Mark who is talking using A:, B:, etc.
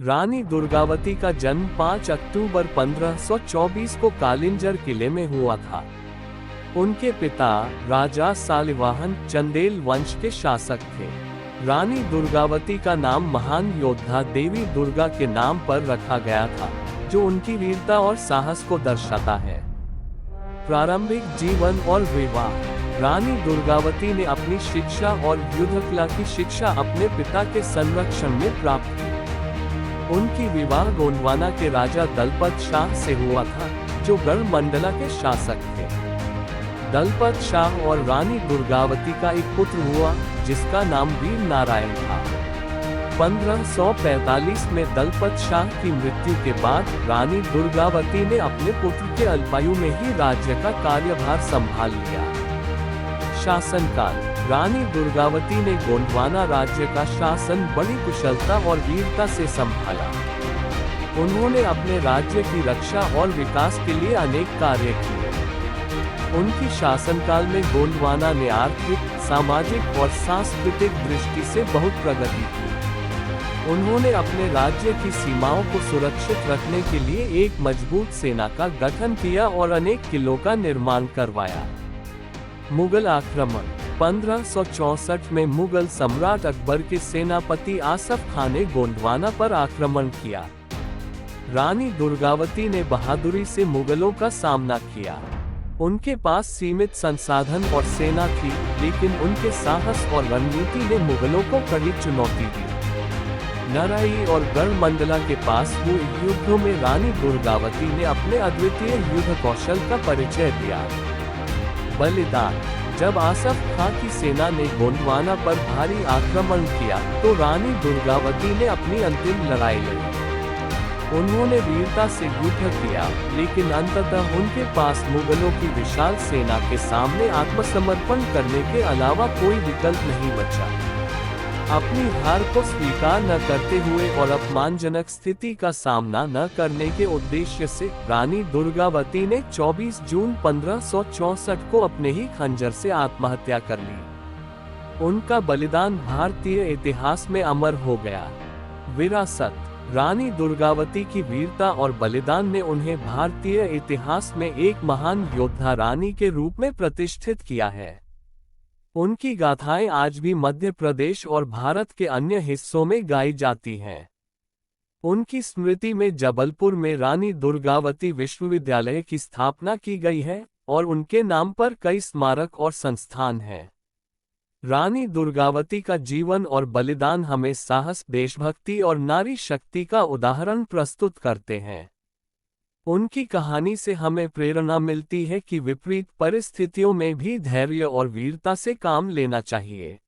A: रानी दुर्गावती का जन्म 5 अक्टूबर 1524 को कालिंजर किले में हुआ था। उनके पिता राजा सालिवाहन चंदेल वंश के शासक थे। रानी दुर्गावती का नाम महान योद्धा देवी दुर्गा के नाम पर रखा गया था, जो उनकी वीरता और साहस को दर्शाता है। प्रारंभिक जीवन और विवाह। रानी दुर्गावती ने अपनी शिक्षा और युद्धकला की शिक्षा अपने पिता के संरक्षण में प्राप्त की। उनकी विवाह गोंडवाना के राजा दलपत शाह से हुआ था, जो गढ़ मंडला के शासक थे। दलपत शाह और रानी दुर्गावती का एक पुत्र हुआ, जिसका नाम वीर नारायण था। 1545 में दलपत शाह की मृत्यु के बाद रानी दुर्गावती ने अपने पुत्र के अल्पायु में ही राज्य का कार्यभार संभाल लिया। शासनकाल। रानी दुर्गावती ने गोंडवाना राज्य का शासन बड़ी कुशलता और वीरता से संभाला। उन्होंने अपने राज्य की रक्षा और विकास के लिए अनेक कार्य किए। उनकी शासनकाल में गोंडवाना ने आर्थिक, सामाजिक और सांस्कृतिक दृष्टि से बहुत प्रगति की। उन्होंने अपने राज्य की सीमाओं को सुरक्षित रखने के लिए एक मजबूत सेना का गठन किया और अनेक किलों का निर्माण करवाया। मुगल आक्रमण। 1564 में मुगल सम्राट अकबर के सेनापति आसफ खान ने गोंडवाना पर आक्रमण किया। रानी दुर्गावती ने बहादुरी से मुगलों का सामना किया। उनके पास सीमित संसाधन और सेना थी, लेकिन उनके साहस और रणनीति ने मुगलों को कड़ी चुनौती दी। नराई और गढ़ मंडला के पास हुए युद्धों में रानी दुर्गावती ने अपने अद्वितीय युद्ध कौशल का परिचय दिया। बलिदान। जब आसफ खां की सेना ने गोंडवाना पर भारी आक्रमण किया, तो रानी दुर्गावती ने अपनी अंतिम लड़ाई लड़ी। उन्होंने वीरता से युद्ध किया, लेकिन अंततः उनके पास मुगलों की विशाल सेना के सामने आत्मसमर्पण करने के अलावा कोई विकल्प नहीं बचा। अपनी हार को स्वीकार न करते हुए और अपमानजनक स्थिति का सामना न करने के उद्देश्य से रानी दुर्गावती ने 24 जून 1564 को अपने ही खंजर से आत्महत्या कर ली। उनका बलिदान भारतीय इतिहास में अमर हो गया। विरासत। रानी दुर्गावती की वीरता और बलिदान ने उन्हें भारतीय इतिहास में एक महान योद्धा रानी के रूप में प्रतिष्ठित किया है। उनकी गाथाएं आज भी मध्य प्रदेश और भारत के अन्य हिस्सों में गाई जाती हैं। उनकी स्मृति में जबलपुर में रानी दुर्गावती विश्वविद्यालय की स्थापना की गई है और उनके नाम पर कई स्मारक और संस्थान हैं। रानी दुर्गावती का जीवन और बलिदान हमें साहस, देशभक्ति और नारी शक्ति का उदाहरण प्रस्तुत करते हैं। उनकी कहानी से हमें प्रेरणा मिलती है कि विपरीत परिस्थितियों में भी धैर्य और वीरता से काम लेना चाहिए।